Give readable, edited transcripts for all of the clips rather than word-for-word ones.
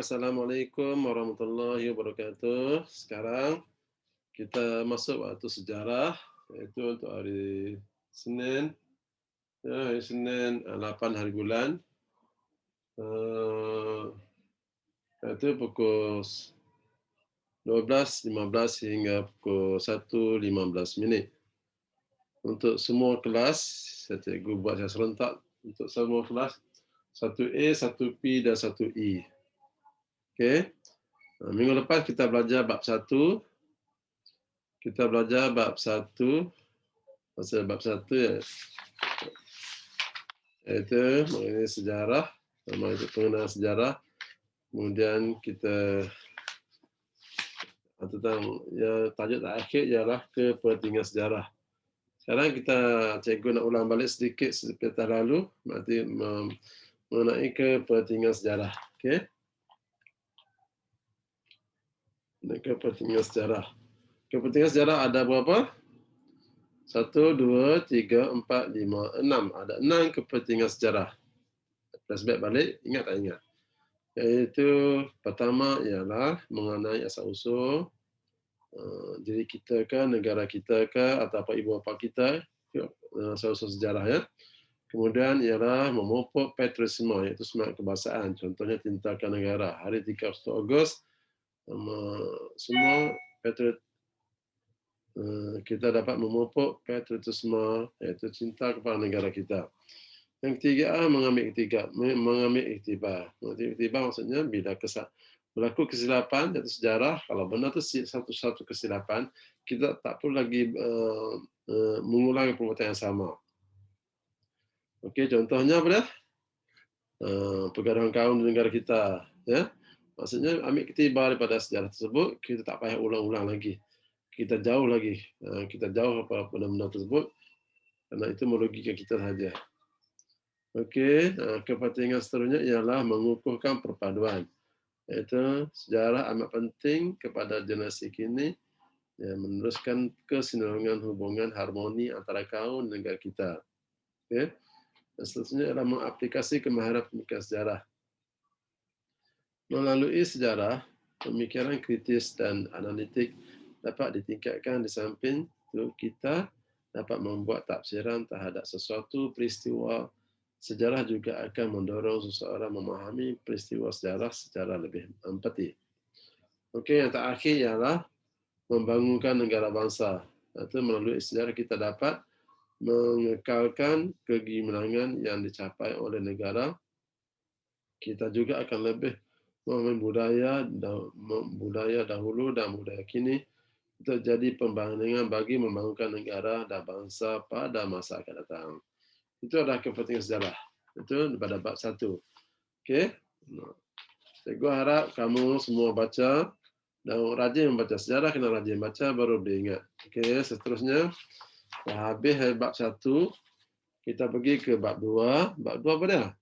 Assalamualaikum warahmatullahi wabarakatuh. Sekarang kita masuk waktu sejarah, iaitu untuk hari Senin, ya, hari Senin 8 hari bulan, iaitu pukul 12.15 hingga pukul 1.15. Untuk semua kelas, saya cikgu buat secara serentak untuk semua kelas, 1A, 1P dan 1E. Okey. Minggu lepas kita belajar bab 1. Kita belajar bab 1. Pasal bab 1 iaitu mengenai sejarah, itu pengenalan sejarah. Kemudian kita tentang tajuk terakhir ialah kepentingan sejarah. Sekarang kita cikgu nak ulang balik sedikit seperti tahun lalu, berarti mengenai kepentingan sejarah. Okey. Kepentingan sejarah. Kepentingan sejarah ada berapa? 1, 2, 3, 4, 5, 6. Ada 6 kepentingan sejarah. Flashback balik, ingat tak ingat? Iaitu pertama ialah mengenai asal-usul diri kita ke, negara kita ke, atau apa ibu bapa kita, asal-usul sejarah ya. Kemudian ialah memupuk patriotisme, iaitu semangat kebangsaan. Contohnya tindakan negara. Hari 31 Ogos, semua patriot kita dapat memupuk patriotisme, iaitu cinta kepada negara kita. Yang ketiga, mengambil iktibar. Mengambil iktibar maksudnya bila berlaku kesilapan iaitu sejarah, kalau benar itu satu-satu kesilapan, kita tak perlu lagi mengulangi perbuatan yang sama. Okey, contohnya apa dah? Pergaduhan kaum di negara kita, ya. Maksudnya ambil iktibar daripada sejarah tersebut, kita tak payah ulang-ulang lagi. Kita jauh lagi, kita jauh daripada benda-benda tersebut, kerana itu merugikan kita saja. Okey, kepentingan seterusnya ialah mengukuhkan perpaduan. Iaitu sejarah amat penting kepada generasi kini yang meneruskan kesinambungan hubungan harmoni antara kaum dan negara kita. Okey. Dan seterusnya ialah mengaplikasi kemahiran pemikiran sejarah. Melalui sejarah, pemikiran kritis dan analitik dapat ditingkatkan di samping itu kita dapat membuat tafsiran terhadap sesuatu peristiwa. Sejarah juga akan mendorong seseorang memahami peristiwa sejarah secara lebih empati. Okey, yang terakhir ialah membangunkan negara bangsa. Itu melalui sejarah kita dapat mengekalkan kegemilangan yang dicapai oleh negara. Kita juga akan lebih memahami budaya dahulu dan budaya kini untuk jadi pembandingan bagi membangunkan negara dan bangsa pada masa akan datang. Itu adalah kepentingan sejarah. Itu pada bab 1. Okey. Cikgu harap kamu semua baca dan rajin membaca sejarah, kena rajin baca baru boleh ingat. Okey, seterusnya dah habis bab 1, kita pergi ke bab 2. Bab 2 apa dia?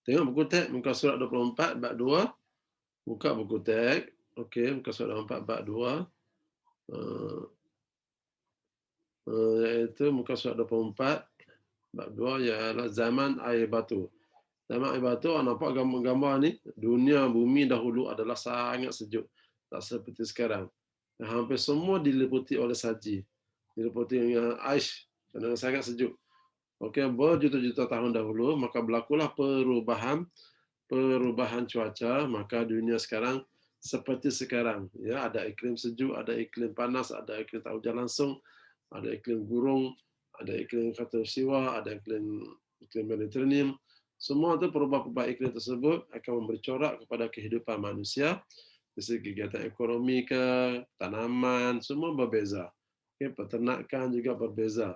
Tengok buku teks muka surat 24 bab 2. Buka buku teks. Okey, muka surat 24 bab 2. Iaitu muka surat 24 bab 2 ialah zaman air batu. Zaman air batu, nampak gambar-gambar ni, dunia bumi dahulu adalah sangat sejuk, tak seperti sekarang. Dan hampir semua diliputi oleh salji, diliputi dengan ais, kerana sangat sejuk. Okey, berjuta-juta tahun dahulu, maka berlakulah perubahan cuaca, maka dunia sekarang seperti sekarang. Ya, ada iklim sejuk, ada iklim panas, ada iklim tak hujan langsung, ada iklim gurung, ada iklim khatulistiwa, ada iklim Mediterranean. Semua itu perubahan-perubahan iklim tersebut akan memberi corak kepada kehidupan manusia dari segi kegiatan ekonomi ke, tanaman, semua berbeza. Okay, peternakan juga berbeza.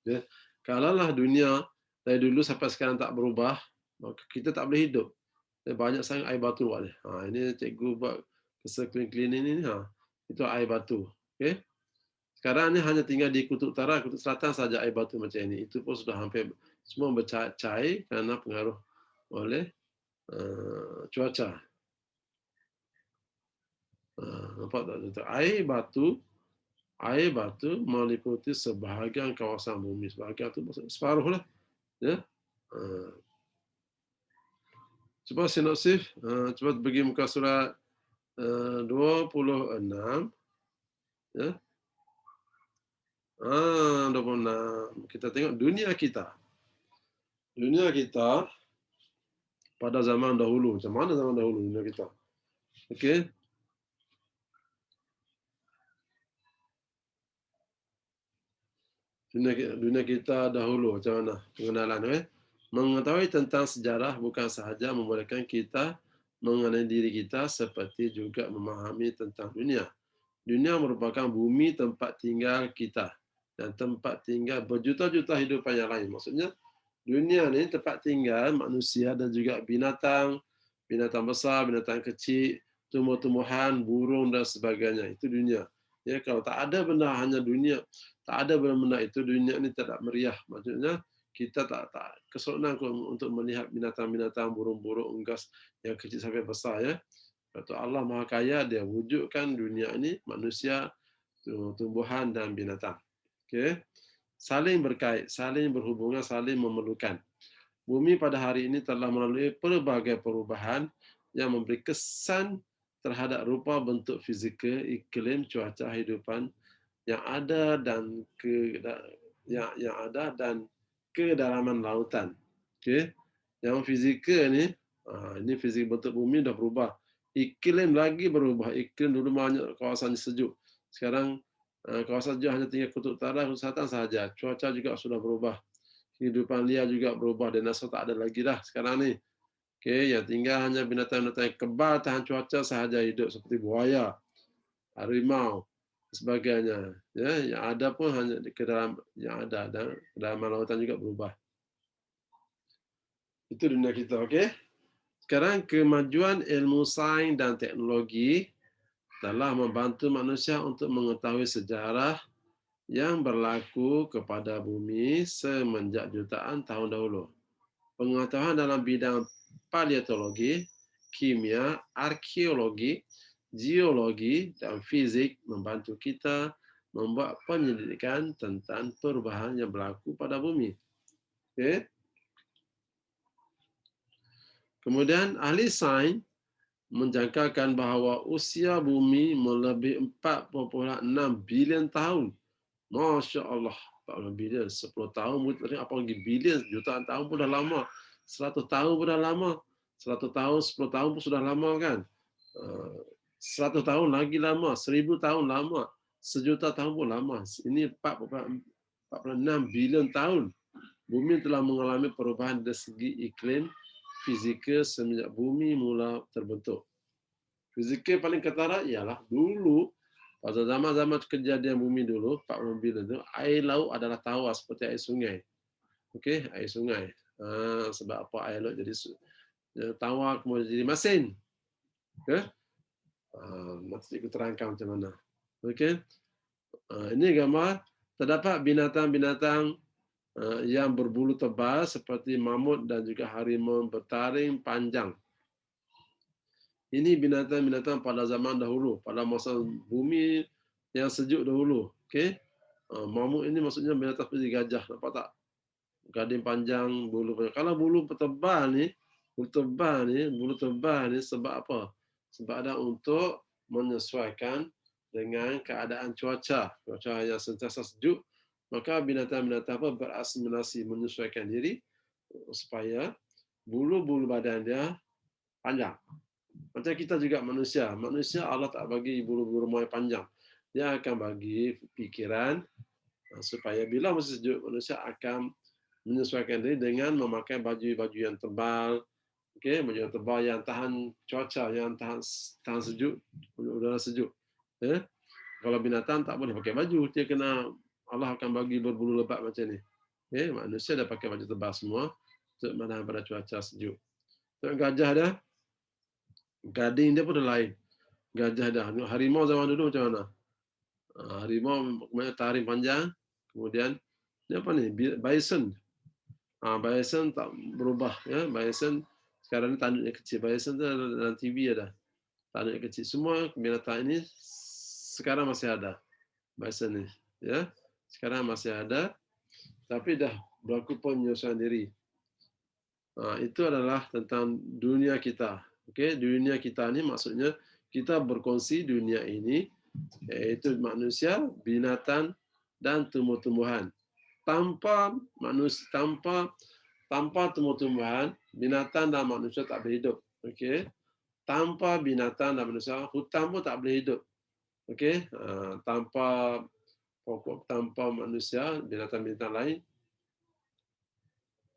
Okay. Kalaulah dunia dari dulu sampai sekarang tak berubah, maka kita tak boleh hidup. Banyak sangat air batu buat ni. Ini cikgu buat cleaning ni. Itu air batu. Okay. Sekarang ni hanya tinggal di kutub utara, kutub selatan saja air batu macam ini. Itu pun sudah hampir semua bercair kerana pengaruh oleh cuaca. Nampak tak? Air batu meliputi sebahagian kawasan bumi. Sebahagian itu separuh lah. Ya? Cuba sinopsis, cuba pergi muka surat 26, ya. 26. Kita tengok dunia kita. Dunia kita pada zaman dahulu. Macam mana zaman dahulu dunia kita? Okey. Dunia kita dahulu macam mana pengenalan, mengetahui tentang sejarah bukan sahaja membolehkan kita mengenali diri kita seperti juga memahami tentang dunia. Dunia merupakan bumi tempat tinggal kita dan tempat tinggal berjuta-juta hidupan yang lain. Maksudnya dunia ni tempat tinggal manusia dan juga binatang, binatang besar, binatang kecil, tumbuh-tumbuhan, burung dan sebagainya. Itu dunia. Ya, kalau tak ada benda hanya dunia, tak ada benda-benda itu, dunia ini tidak meriah. Maksudnya kita tak keseronokan untuk melihat binatang-binatang, burung-burung, unggas yang kecil sampai besar, ya. Atau Allah Maha Kaya, dia wujudkan dunia ini manusia, tumbuhan dan binatang. Okey. Saling berkait, saling berhubungan, saling memerlukan. Bumi pada hari ini telah melalui pelbagai perubahan yang memberi kesan terhadap rupa bentuk fizikal, iklim, cuaca hidupan yang ada dan yang ada dan kedalaman lautan. Okey. Yang fizikal ini fizik bentuk bumi dah berubah. Iklim lagi berubah. Iklim dulu banyak kawasan sejuk. Sekarang kawasan sejuk hanya tinggal kutub utara, kutub selatan sahaja. Cuaca juga sudah berubah. Kehidupan liar juga berubah. Dinosaur tak ada lagi dah sekarang ni. Okey, yang tinggal hanya binatang-binatang yang kebal tahan cuaca sahaja hidup seperti buaya, harimau, sebagainya. Ya, yang ada pun hanya ke dalam yang ada dan kedalaman lautan juga berubah. Itu dunia kita, okey? Sekarang kemajuan ilmu sains dan teknologi telah membantu manusia untuk mengetahui sejarah yang berlaku kepada bumi semenjak jutaan tahun dahulu. Pengetahuan dalam bidang paleontologi, kimia, arkeologi, geologi, dan fizik membantu kita membuat penyelidikan tentang perubahan yang berlaku pada bumi. Okay. Kemudian ahli sains menjangkakan bahawa usia bumi melebihi 4.6 bilion tahun. Masya Allah, 4 bilion, 10 tahun, apalagi bilion, jutaan tahun pun dah lama. 100 tahun pun dah lama. 100 tahun, 10 tahun pun sudah lama kan. 100 tahun lagi lama, 1000 tahun lama, sejuta tahun pun lama. Ini 4.6 bilion tahun. Bumi telah mengalami perubahan dari segi iklim, fizikal semenjak bumi mula terbentuk. Fizikal paling ketara ialah dulu, pada zaman-zaman kejadian bumi dulu, 40 bilion itu, air laut adalah tawar seperti air sungai. Okey, air sungai. Sebab apa air laut jadi tawar kemudian jadi masin. Okay? Nanti saya terangkan macam mana. Okey. Ini gambar terdapat binatang-binatang yang berbulu tebal seperti mamut dan juga harimau bertaring panjang. Ini binatang-binatang pada zaman dahulu, pada masa bumi yang sejuk dahulu. Okey. Mamut ini maksudnya binatang seperti gajah, nampak tak? Gading panjang, bulu panjang. Kalau bulu tebal ni, bulu tebal ni sebab apa? Sebab ada untuk menyesuaikan dengan keadaan cuaca. Cuaca yang sentiasa sejuk, maka binatang-binatang apa berasimilasi menyesuaikan diri supaya bulu-bulu badan dia panjang. Macam kita juga manusia. Manusia Allah tak bagi bulu-bulu rumah yang panjang. Dia akan bagi pikiran supaya bila musim sejuk, manusia akan menyesuaikan diri dengan memakai baju-baju yang tebal, okey, baju yang tebal yang tahan cuaca, yang tahan sejuk, udara sejuk. Kalau binatang tak boleh pakai baju, dia kena Allah akan bagi berbulu lebat macam ni. Manusia dah pakai baju tebal semua untuk menahan pada cuaca sejuk. Tengok gajah dah, gading dia pun dah lain. Gajah dah. Harimau zaman dulu macam mana? Harimau taring panjang, kemudian ni apa ni? Bison. Bison tak berubah, ya. Bison sekarang ni tanduknya kecil. Bison tu dalam TV ada. Tanduknya kecil. Semua binatang ini sekarang masih ada. Bison ni, ya. Sekarang masih ada, tapi dah berlaku penyesuaian diri. Itu adalah tentang dunia kita. Okey, dunia kita ni maksudnya kita berkongsi dunia ini, iaitu manusia, binatang dan tumbuh-tumbuhan. Tanpa manusia, tanpa tumbuh-tumbuhan, binatang dan manusia tak boleh hidup. Okey. Tanpa binatang dan manusia, hutan pun tak boleh hidup. Okey. Tanpa pokok, tanpa manusia, binatang-binatang lain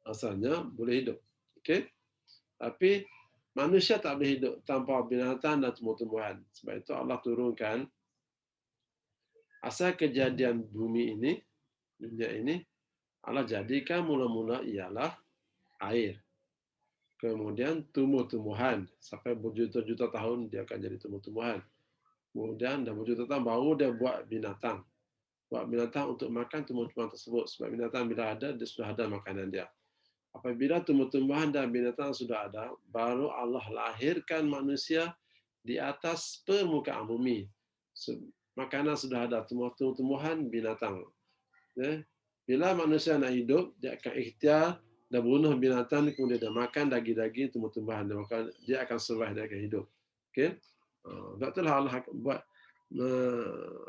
asalnya boleh hidup. Okey. Tapi manusia tak boleh hidup tanpa binatang dan tumbuh-tumbuhan. Sebab itu Allah turunkan asal kejadian bumi ini, dunia ini, Allah jadikan mula-mula ialah air. Kemudian tumbuh-tumbuhan. Sampai berjuta-juta tahun dia akan jadi tumbuh-tumbuhan. Kemudian dah berjuta tahun baru dia buat binatang. Buat binatang untuk makan tumbuh-tumbuhan tersebut. Sebab binatang bila ada, dia sudah ada makanan dia. Apabila tumbuh-tumbuhan dan binatang sudah ada, baru Allah lahirkan manusia di atas permukaan bumi. Makanan sudah ada, tumbuh-tumbuhan, binatang. Bila manusia nak hidup, dia akan ikhtiar dan bunuh binatang, kemudian dia makan daging-daging tumbuh-tumbuhan. Dia akan survive, dia akan hidup. Okay? Sebab itulah Allah buat,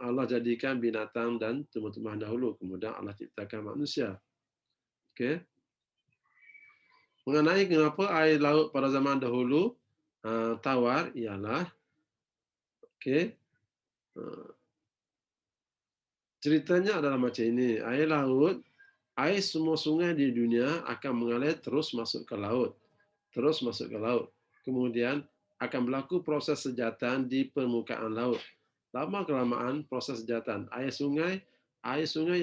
Allah jadikan binatang dan tumbuh-tumbuhan dahulu. Kemudian Allah ciptakan manusia. Okay? Mengenai kenapa air laut pada zaman dahulu tawar ialah, okay, ceritanya adalah macam ini. Air laut, air semua sungai di dunia akan mengalir terus masuk ke laut. Terus masuk ke laut. Kemudian akan berlaku proses sejatan di permukaan laut. Lama-kelamaan proses sejatan. Air sungai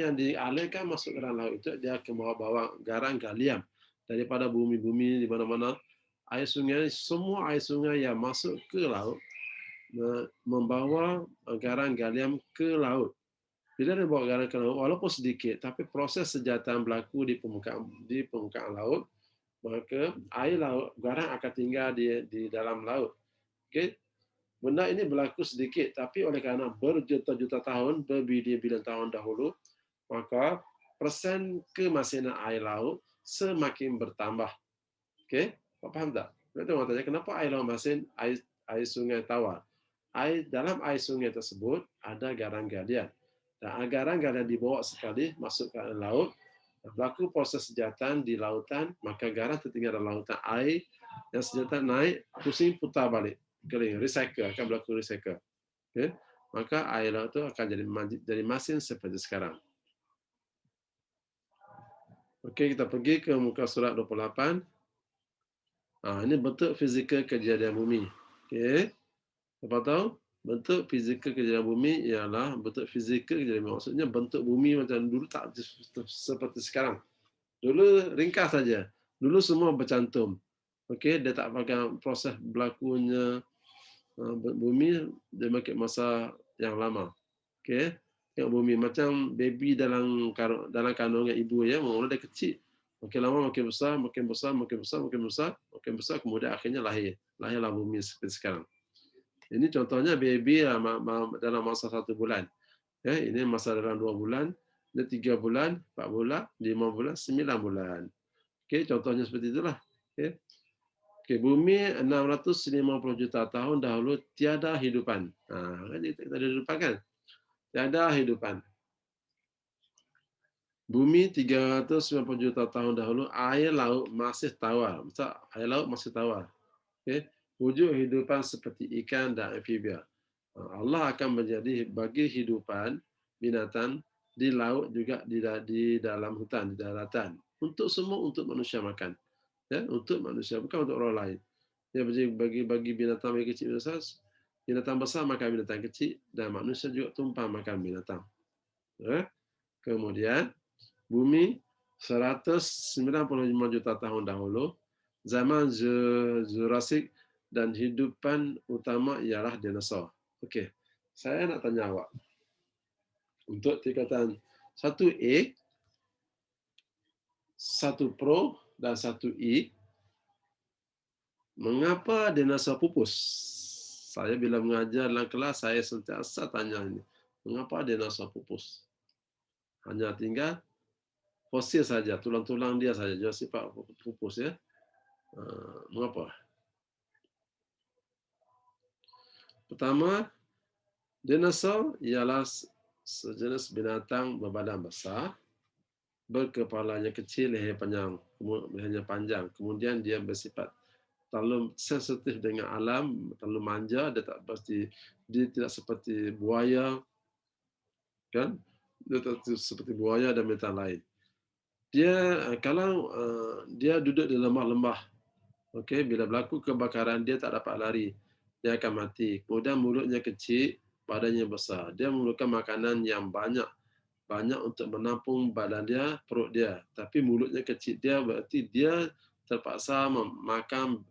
yang dialirkan masuk ke dalam laut itu, dia akan bawa garang galium daripada bumi-bumi di mana-mana. Semua air sungai yang masuk ke laut membawa garang galium ke laut. Bila dia bawa garang ke laut, walaupun sedikit, tapi proses sejatan berlaku di permukaan laut, maka air laut, garang akan tinggal di dalam laut. Okay? Benda ini berlaku sedikit, tapi oleh kerana berjuta-juta tahun, berbilion-bilion tahun dahulu, maka persen kemasinan air laut semakin bertambah. Okay? Faham tak? Kita orang tanya, kenapa air laut masin, air sungai tawar? Dalam air sungai tersebut ada garang galium. Dan garang galium dibawa sekali masuk ke laut, berlaku proses sejatan di lautan, maka garang tertinggal dalam lautan. Air yang sejatan naik, pusing putar balik. Kering, recycle, akan berlaku recycle. Okay? Maka air laut itu akan jadi masin seperti sekarang. Okey, kita pergi ke muka surat 28. Ini bentuk fizikal kejadian bumi. Okey. Apa tahu? Bentuk fizikal kejadian bumi ialah bentuk fizikal kejadian bumi. Maksudnya bentuk bumi macam dulu tak seperti sekarang. Dulu ringkas saja. Dulu semua bercantum. Okey, dia tak pakai proses berlakunya bumi, dia pakai masa yang lama. Okey. Tengok bumi macam baby dalam kandungan ibu ya, mula dia kecil. Makin lama makin besar, makin besar, makin besar, makin besar, makin besar, kemudian akhirnya lahir. Lahirlah bumi seperti sekarang. Ini contohnya baby dalam masa 1 bulan. Ya, ini masa dalam 2 bulan, ini 3 bulan, 4 bulan, 5 bulan, 9 bulan. Okey, contohnya seperti itulah. Okey. Okey, bumi 650 juta tahun dahulu tiada hidupan. Kan kita ada hidupan kan? Tiada hidupan. Bumi 390 juta tahun dahulu, air laut masih tawar. Maksud, air laut masih tawar. Okay? Wujud hidupan seperti ikan dan amfibia. Allah akan menjadi bagi hidupan binatang di laut juga di dalam hutan, di daratan. Untuk semua, untuk manusia makan. Ya, untuk manusia, bukan untuk orang lain. Ya, bagi binatang yang kecil besar, binatang besar makan binatang kecil, dan manusia juga tumpang makan binatang. Ya. Kemudian, bumi 195 juta tahun dahulu, zaman Jurassic, dan hidupan utama ialah dinosaur. Okey, saya nak tanya awak. Untuk tingkatan 1A, 1 Pro dan 1E, mengapa dinosaur pupus? Saya bila mengajar dalam kelas, saya sentiasa tanya ini. Mengapa dinosaur pupus? Hanya tinggal fosil saja, tulang-tulang dia saja, Jurassic Park pupus ya. Mengapa? Pertama, dinosaur ialah sejenis binatang berbadan besar, berkepalanya kecil, lehernya panjang. Kemudian dia bersifat terlalu sensitif dengan alam, terlalu manja, dia tidak seperti buaya, kan? Dia tak seperti buaya dan binatang lain. Dia kalau dia duduk di lembah-lembah, okey, bila berlaku kebakaran dia tak dapat lari, dia akan mati. Kemudian mulutnya kecil, badannya besar. Dia memerlukan makanan yang banyak untuk menampung badan dia, perut dia. Tapi mulutnya kecil, dia berarti dia terpaksa makan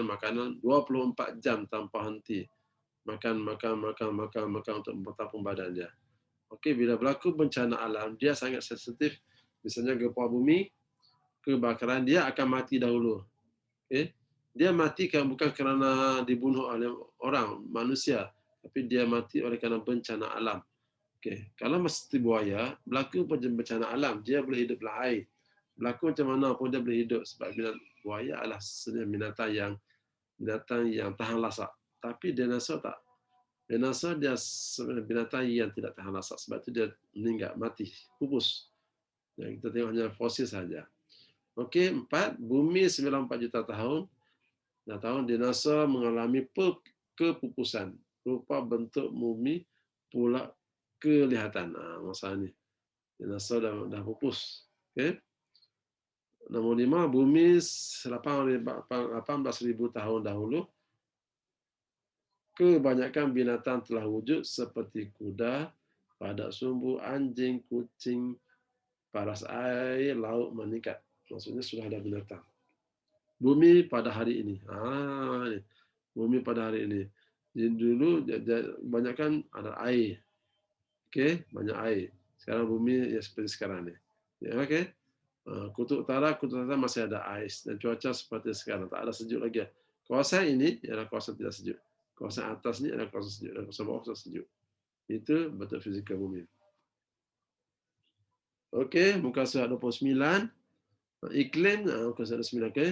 makanan 24 jam tanpa henti. Makan untuk menampung badan dia. Okey, bila berlaku bencana alam, dia sangat sensitif. Misalnya gempa bumi, kebakaran, dia akan mati dahulu. Okay? Dia mati bukan kerana dibunuh oleh orang, manusia, tapi dia mati oleh kerana bencana alam. Okay. Kalau mesti buaya, berlaku bencana alam, dia boleh hidup dalam air. Berlaku macam mana pun dia boleh hidup sebab buaya adalah binatang yang tahan lasak. Tapi dinosaur tak. Dinosaur dia sebenarnya binatang yang tidak tahan lasak, sebab itu dia meninggal, mati, pupus. Yang kita tengok hanya fosil saja. Okey, 4, bumi 94 juta tahun. Tahun dinosaur mengalami kepupusan. Rupa bentuk bumi pula kelihatan. Masa ni dinosaur dah pupus. Okey. Nombor 5, bumi 18,000 tahun dahulu. Kebanyakan binatang telah wujud seperti kuda, badak sumbu, anjing, kucing, paras air, laut meningkat. Maksudnya sudah ada binatang. Bumi pada hari ini. Bumi pada hari ini. Dulu banyakkan ada air. Okey, banyak air. Sekarang bumi ya seperti sekarang ni. Ya, okey. Kutub utara masih ada ais dan cuaca seperti sekarang, tak ada sejuk lagi. Kawasan ini ialah kawasan tidak sejuk. Kawasan atas ni adalah kawasan sejuk dan kawasan bawah kawasan sejuk. Itu bentuk fizikal bumi. Okey, muka surat 29. Iklim, muka surat 29, okey.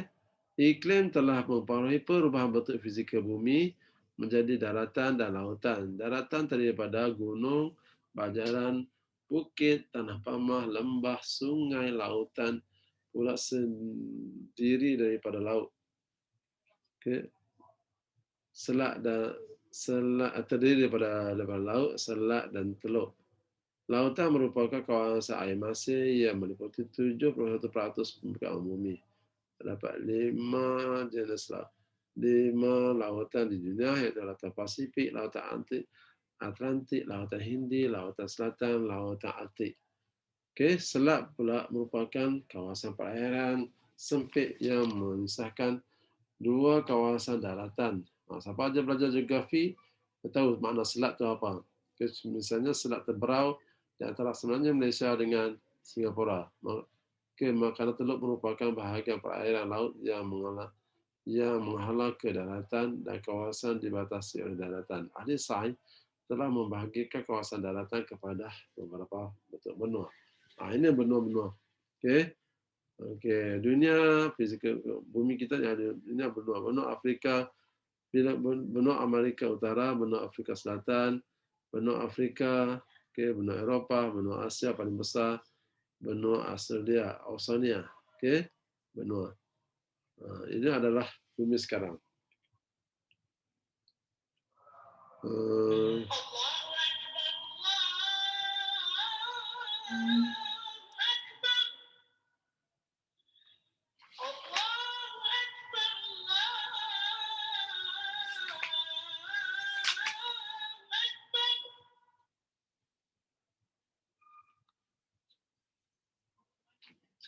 Iklim telah mempengaruhi perubahan bentuk fizikal bumi menjadi daratan dan lautan. Daratan terdiri daripada gunung, banjaran, bukit, tanah pamah, lembah, sungai, lautan pula sendiri daripada laut. Okay. Selat terdiri daripada laut, selat dan teluk. Lautan merupakan kawasan air masin yang meliputi 71% permukaan bumi. Terdapat 5 jenis laut. 5 lautan di dunia, iaitu Lautan Pasifik, Lautan Atlantik, Lautan Hindi, Lautan Selatan, Lautan Arktik. Okay, selat pula merupakan kawasan perairan sempit yang memisahkan dua kawasan daratan. Siapa aja belajar geografi, tahu makna selat itu apa. Okay, misalnya selat Teberau di antara sebenarnya Malaysia dengan Singapura. Kerana teluk merupakan bahagian perairan laut yang menghalau ke daratan dan kawasan dibatasi oleh daratan. Ahli sains telah membahagikan kawasan daratan kepada beberapa bentuk benua. Ini benua-benua. Okey, dunia fizikal bumi kita ada dunia benua. Benua Afrika, benua Amerika Utara, benua Afrika Selatan, benua Afrika, benua Eropah, benua Asia paling besar, benua Australia, benua. Ini adalah bumi sekarang.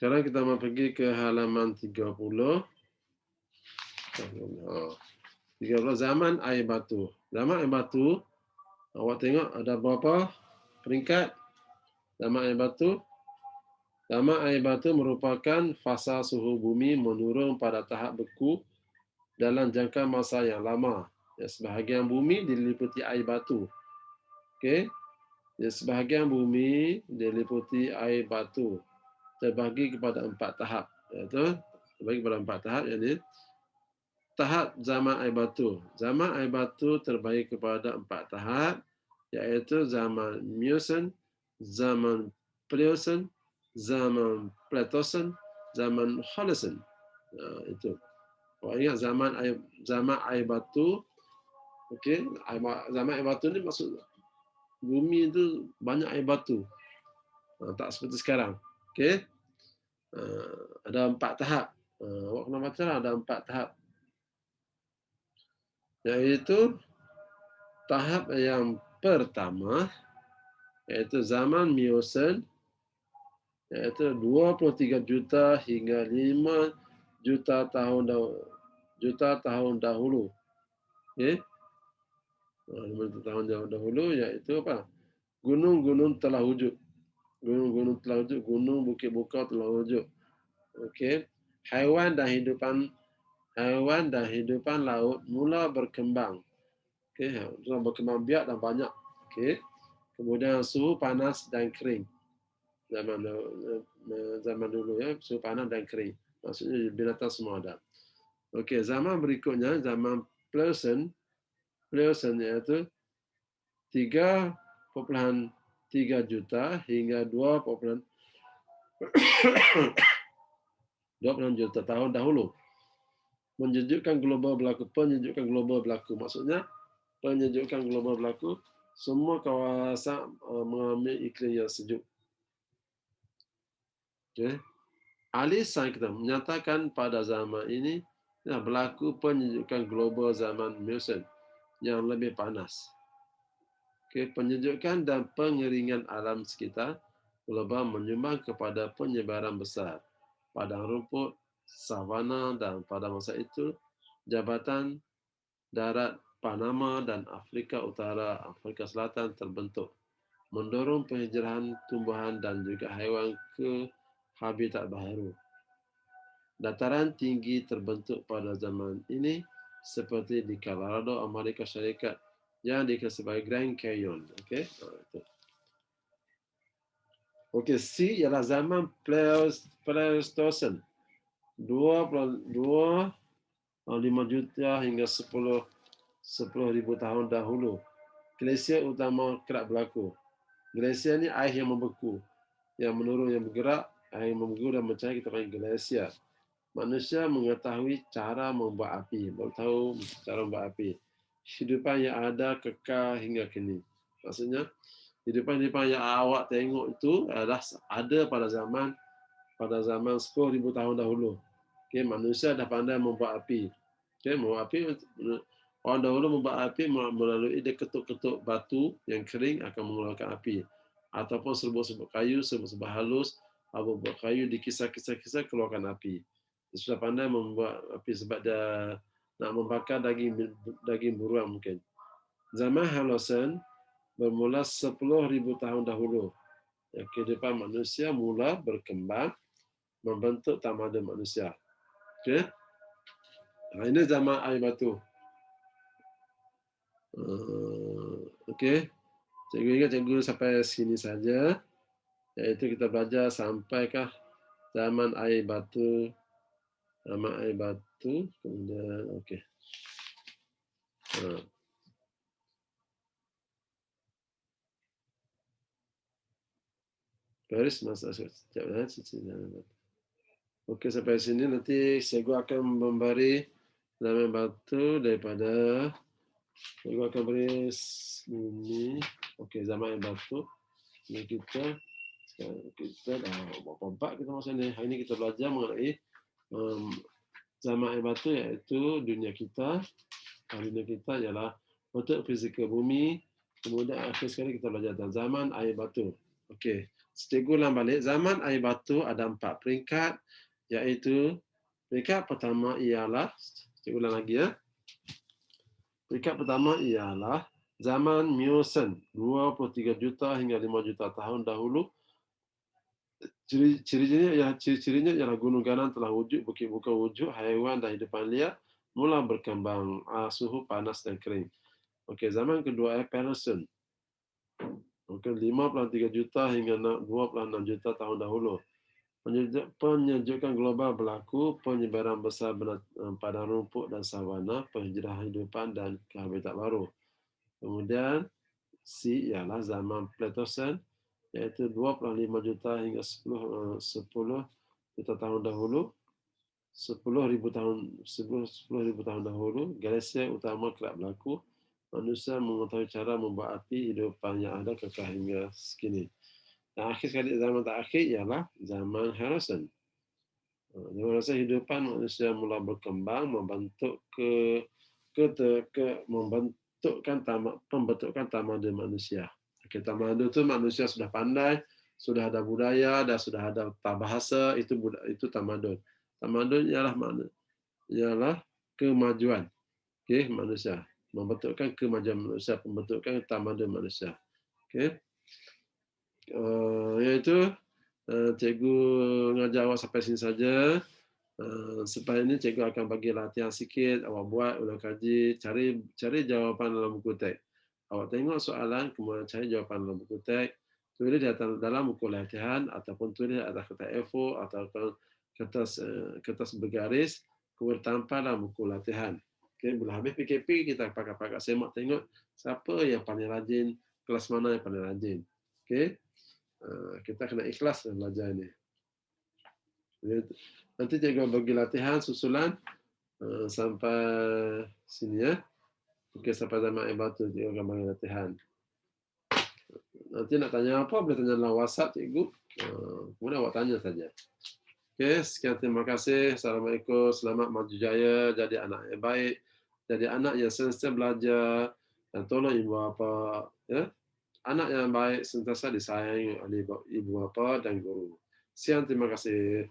Sekarang kita mau pergi ke halaman 30. 30, zaman air batu. Zaman air batu, awak tengok ada berapa peringkat zaman air batu? Zaman air batu merupakan fasa suhu bumi menurun pada tahap beku dalam jangka masa yang lama. Sebahagian bumi diliputi air batu. Okey. Sebahagian bumi diliputi air batu. Terbagi kepada 4 tahap. Iaitu terbagi kepada 4 tahap, iaitu Tahap zaman air batu. Zaman air batu terbagi kepada 4 tahap, iaitu zaman Miocene, zaman Pliocene, zaman Pleistocene, zaman Holocene. Itu. Kalau ingat zaman air batu, okey, zaman air batu ni maksud bumi itu banyak air batu. Tak seperti sekarang. Okey. Ada 4 tahap. Awak kena baca lah, ada 4 tahap. Iaitu tahap yang pertama, iaitu zaman Miocene, iaitu 23 juta hingga 5 juta tahun dahulu. Okey. 5 juta tahun dahulu, iaitu apa? Gunung-gunung telah wujud. Gunung-gunung telah wujud, gunung bukit-bukit telah wujud. Okey. Haiwan dan hidupan laut mula berkembang. Okey, mula berkembang biak dan banyak. Okey. Kemudian suhu panas dan kering. Zaman dulu ya, suhu panas dan kering. Maksudnya binatang semua ada. Okey, zaman berikutnya zaman Pliocene. Pliocene iaitu 3,3 juta hingga 2,6 juta tahun dahulu. Penyejukan global berlaku. Maksudnya penyejukan global berlaku, semua kawasan mengalami iklim yang sejuk. Okay. Ahli sains kita menyatakan pada zaman ini berlaku penyejukan global zaman Miocene yang lebih panas. Okay. Penyejukan dan pengeringan alam sekitar global menyumbang kepada penyebaran besar padang rumput, savana, dan pada masa itu Jabatan Darat Panama dan Afrika Utara, Afrika Selatan terbentuk, mendorong penghijrahan tumbuhan dan juga haiwan ke habitat baru. Dataran tinggi terbentuk pada zaman ini seperti di Colorado, Amerika Syarikat yang dikenal sebagai Grand Canyon. Okey. Okey, C ialah zaman Pleistocene. 2,5 juta hingga 10,000 tahun dahulu. Glasier utama kerap berlaku. Glasier ni air yang membeku, yang menurun, yang bergerak, air yang membeku dan mencair kita panggil glasier. Manusia mengetahui cara membuat api, baru tahu cara membuat api. Hidupan yang ada kekal hingga kini. Maksudnya, hidupan yang awak tengok itu adalah ada pada zaman 10,000 tahun dahulu. Okay, manusia dah pandai membuat api. Okay, membuat api, orang dahulu membuat api melalui dia ketuk-ketuk batu yang kering akan mengeluarkan api. Ataupun serbuk-serbuk kayu, serbuk-serbuk halus, serbuk kayu dikisar-kisar keluarkan api. Dia sudah pandai membuat api sebab dia nak membakar daging buruan mungkin. Zaman Holocene bermula 10,000 tahun dahulu. Kehidupan manusia mula berkembang membentuk tamadun manusia. Okey. Ini zaman air batu. Okey. Cikgu ingat cikgu sampai sini saja. Iaitu kita belajar sampaikah zaman air batu. Zaman air batu. Kemudian, okey. Paris masa sekejap. Okey, sampai sini nanti saya akan memberi zaman batu daripada saya akan beri ini. Okey, zaman yang batu. Ini kita dah berapa empat kita masa ni. Hari ini kita belajar mengenai zaman air batu, iaitu dunia kita. Dunia kita ialah bentuk fizikal bumi. Kemudian akhir sekali kita belajar tentang zaman air batu. Okey, cikgu ulang balik. Zaman air batu ada 4 peringkat, iaitu peringkat pertama ialah, cikgu ulang lagi ya. Peringkat pertama ialah zaman Miocene, 23 juta hingga 5 juta tahun dahulu. Ciri-cirinya ialah gunung ganang telah wujud, bukit-bukit wujud, haiwan dan hidupan liar mula berkembang, suhu panas dan kering. Okey, zaman kedua ialah Pliocene. Mungkin 53 juta hingga 26 juta tahun dahulu. Penyejukan global berlaku, penyebaran besar padang rumput dan savanna, penghijrahan hidupan dan ke habitat baru. Kemudian C ialah zaman Pleistocene, iaitu 25 juta hingga 10 juta tahun dahulu. 10,000 tahun dahulu, galaksi utama kerap berlaku. Manusia mengetahui cara membuat api hidupan yang ada kekal hingga sekini. Dan akhir sekali, zaman terakhir ialah zaman Harrison. Zaman hidupan manusia mula berkembang, pembentukan tamadun manusia. Tamadun itu manusia sudah pandai, sudah ada budaya, dan sudah ada bahasa, itu tamadun. Tamadun ialah kemajuan manusia, membentukkan kemajuan manusia, pembentukan tamadun manusia. Iaitu cikgu mengajar awak sampai sini saja. Selepas ini cikgu akan bagi latihan sikit, awak buat, ulang kaji, cari jawapan dalam buku teks. Awak tengok soalan, kemudian cari jawapan dalam buku teks, tulis di dalam buku latihan ataupun tulis atas kertas A4 ataupun kertas bergaris, kemudian tampal dalam buku latihan. Bila habis PKP, kita pakai semak tengok siapa yang paling rajin, kelas mana yang paling rajin. Kita kena ikhlas belajar ini. Nanti cikgu bagi latihan susulan sampai sini ya. Sampai zaman batu cikgu akan bagi latihan. Nanti nak tanya apa, boleh tanya dalam WhatsApp cikgu. Kemudian awak tanya saja. Sekian, terima kasih. Assalamualaikum. Selamat maju jaya, jadi anak yang baik, jadi anak yang sentiasa belajar dan tolong ibu bapa. Anak yang baik sentiasa disayangi oleh ibu bapa dan guru. Sekian, terima kasih.